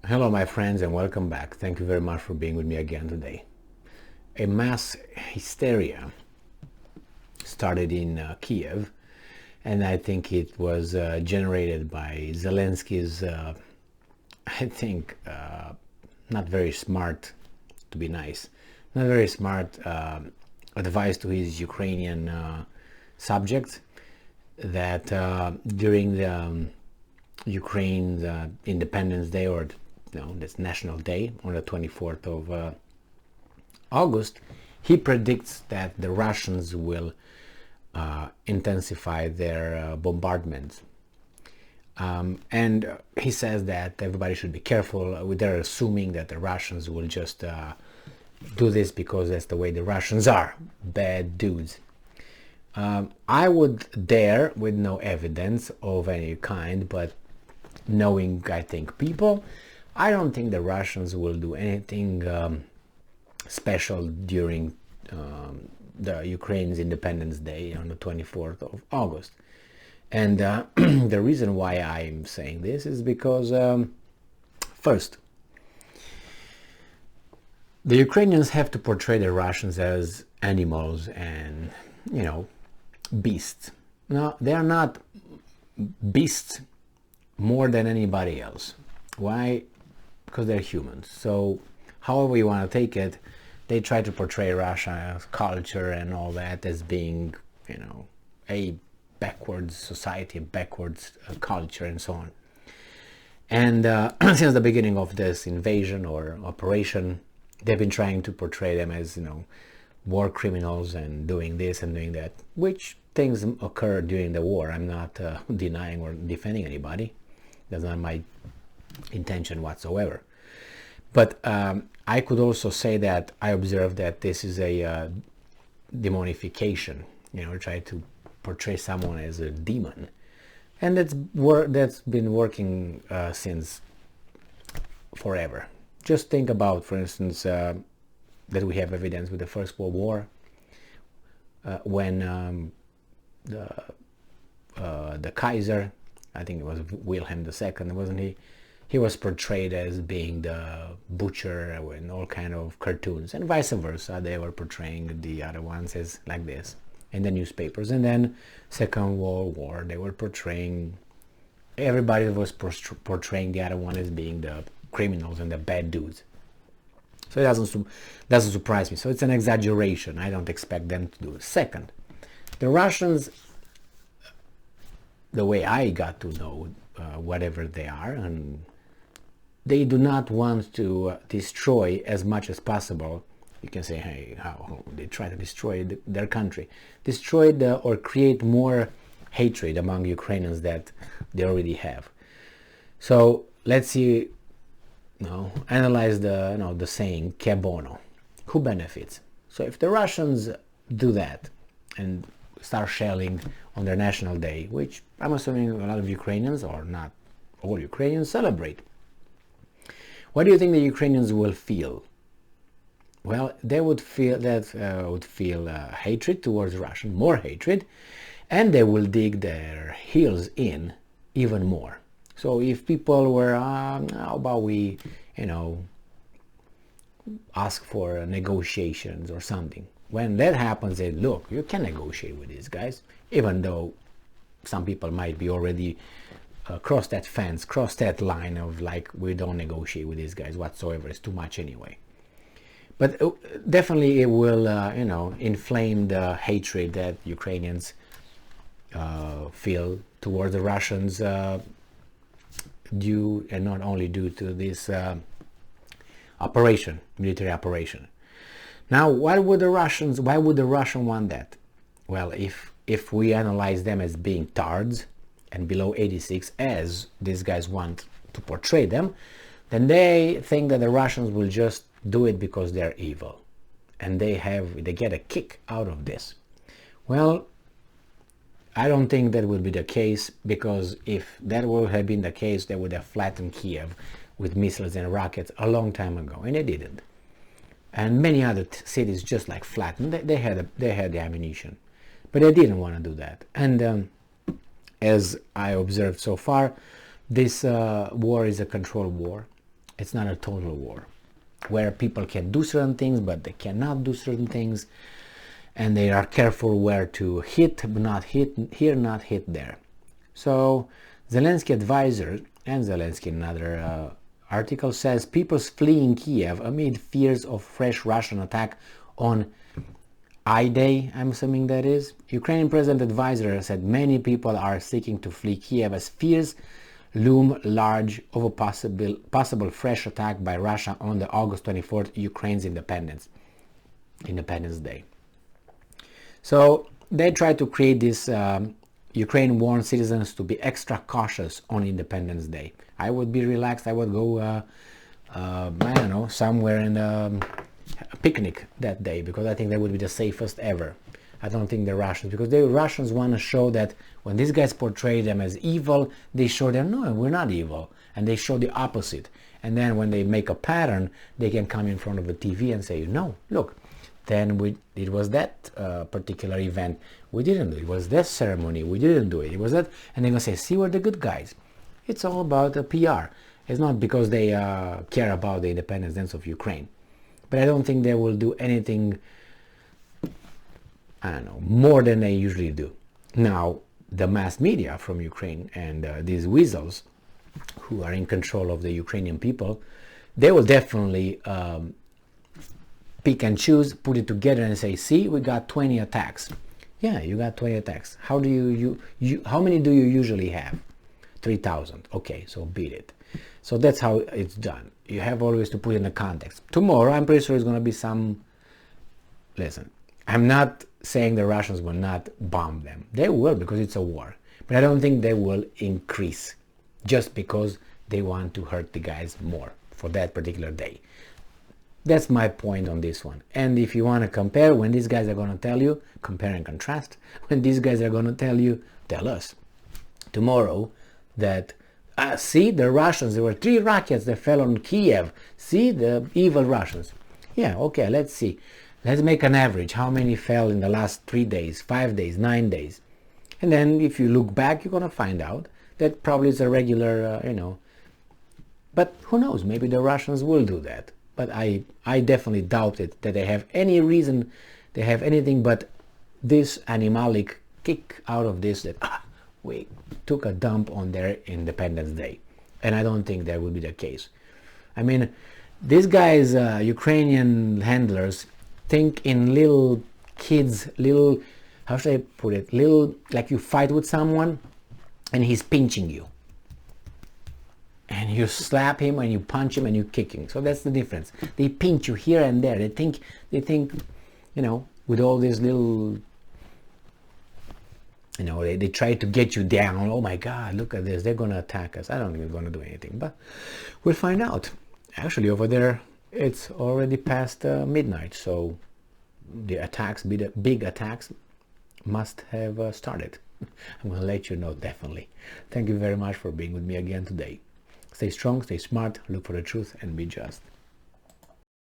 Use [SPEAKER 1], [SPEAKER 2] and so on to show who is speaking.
[SPEAKER 1] Hello my friends and welcome back. Thank you very much for being with me again today. A mass hysteria started in Kiev, and I think it was generated by Zelensky's, not very smart, to be nice, not very smart advice to his Ukrainian subjects that during the Ukraine's Independence Day, or this National Day on the 24th of August, he predicts that the Russians will intensify their bombardments. And he says that everybody should be careful. They're assuming that the Russians will just do this because that's the way the Russians are, bad dudes. I would dare, with no evidence of any kind, but knowing, I think, people, I don't think the Russians will do anything special during the Ukraine's Independence Day on the 24th of August. And the reason why I'm saying this is because, first, the Ukrainians have to portray the Russians as animals and, beasts. No, they are not beasts more than anybody else. Why? Because they're humans. So however you want to take it, they try to portray Russia's culture and all that as being, a backwards society, a backwards culture and so on. And since the beginning of this invasion or operation, they've been trying to portray them as, war criminals and doing this and doing that, which things occur during the war. I'm not denying or defending anybody. That's not my intention whatsoever. But I could also say that I observed that this is a demonification. Try to portray someone as a demon, and that's been working since forever. Just think about, for instance, that we have evidence with the First World War, when the Kaiser, I think it was Wilhelm II, wasn't he? He was portrayed as being the butcher in all kind of cartoons, and vice versa. They were portraying the other ones as like this in the newspapers. And then Second World War, they were portraying, everybody was portraying the other one as being the criminals and the bad dudes. So it doesn't surprise me. So it's an exaggeration. I don't expect them to do it. Second, the Russians, the way I got to know whatever they are, and they do not want to destroy as much as possible. You can say, hey, how they try to destroy their country, destroy or create more hatred among Ukrainians that they already have. So let's see, analyze the saying "che bono," who benefits. So if the Russians do that and start shelling on their national day, which I'm assuming a lot of Ukrainians, or not all Ukrainians, celebrate, what do you think the Ukrainians will feel? Well, they would feel hatred towards Russia, more hatred, and they will dig their heels in even more. So if people were, how about we, ask for negotiations or something. When that happens, they look, you can negotiate with these guys, even though some people might be already cross that fence, cross that line of like, we don't negotiate with these guys whatsoever. It's too much anyway. But definitely it will, inflame the hatred that Ukrainians feel towards the Russians, due, and not only due to this military operation. Now, why would the Russian want that? Well, if we analyze them as being tards and below 86, as these guys want to portray them, then they think that the Russians will just do it because they're evil, and they get a kick out of this. Well, I don't think that would be the case, because if that would have been the case, they would have flattened Kiev with missiles and rockets a long time ago, and they didn't. And many other cities just like flattened. They had the ammunition, but they didn't want to do that. And as I observed so far, this war is a control war. It's not a total war where people can do certain things but they cannot do certain things, and they are careful where to hit, but not hit here, not hit there. So Zelensky advisor, and Zelensky in another article, says people fleeing Kiev amid fears of fresh Russian attack on I-Day, I'm assuming that is. Ukrainian President advisor said many people are seeking to flee Kiev as fears loom large of a possible fresh attack by Russia on the August 24th, Ukraine's Independence Day. So they try to create this, Ukraine warns citizens to be extra cautious on Independence Day. I would be relaxed, I would go, I don't know, somewhere in a picnic that day, because I think that would be the safest ever. I don't think the Russians, because the Russians want to show that when these guys portray them as evil, they show them, no, we're not evil, and they show the opposite. And then when they make a pattern, they can come in front of the TV and say, no, look, then it was that particular event we didn't do, it was this ceremony we didn't do it, it was that, and they're gonna say, see, we're the good guys. It's all about PR. It's not because they care about the independence of Ukraine. But I don't think they will do anything, I don't know, more than they usually do. Now, the mass media from Ukraine and these weasels who are in control of the Ukrainian people, they will definitely pick and choose, put it together and say, see, we got 20 attacks. Yeah, you got 20 attacks. How do you how many do you usually have? 3,000. Okay, so beat it. So that's how it's done. You have always to put in the context. Tomorrow, I'm pretty sure it's going to be some... Listen, I'm not saying the Russians will not bomb them. They will, because it's a war. But I don't think they will increase just because they want to hurt the guys more for that particular day. That's my point on this one. And if you want to compare, when these guys are going to tell you, compare and contrast, when these guys are going to tell you, tell us tomorrow that, see, the Russians, there were 3 rockets that fell on Kiev. See, the evil Russians. Yeah, okay, let's see. Let's make an average. How many fell in the last 3 days, 5 days, 9 days? And then if you look back, you're going to find out that probably it's a regular, but who knows, maybe the Russians will do that. But I definitely doubt it, that they have any reason, they have anything but this animalic kick out of this, that we took a dump on their Independence Day. And I don't think that would be the case. I mean, these guys, Ukrainian handlers, think in little kids, little, how should I put it, little, like you fight with someone and he's pinching you. And you slap him and you punch him and you kick him. So that's the difference. They pinch you here and there. They think, with all these little, they try to get you down. Oh my God, look at this. They're going to attack us. I don't think they're going to do anything, but we'll find out. Actually, over there, it's already past midnight. So the attacks, big attacks, must have started. I'm going to let you know, definitely. Thank you very much for being with me again today. Stay strong, stay smart, look for the truth, and be just.